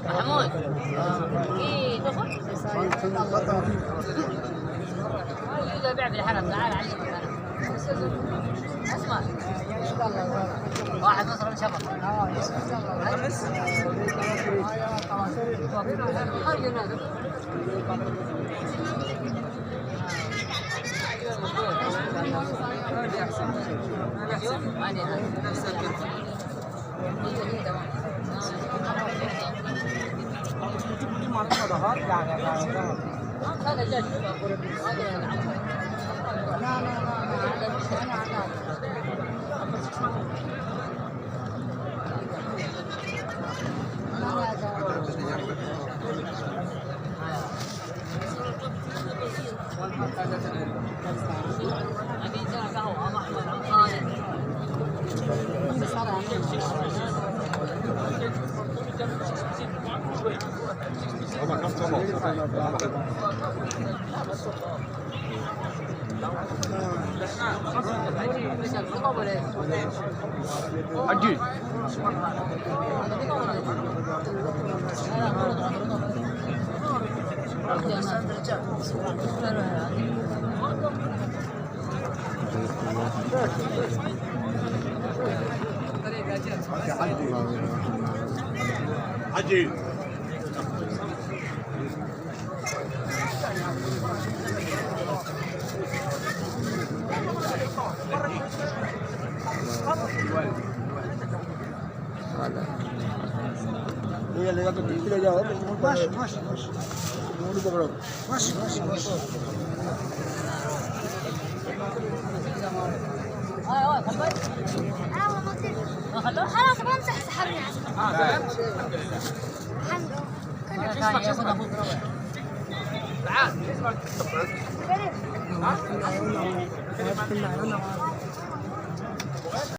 محمود ايه تاخذ؟ يقدر يبيع بالحلب. تعال علمك انا. اسمع واحد مصر شبك. هذا جد. عجيب. عجيب. هي اللي ياخد كده جواب ماشي ماشي ماشي نقول بقرب ماشي ماشي ماشي ايوه خبر خلاص بمسح سحبني تعال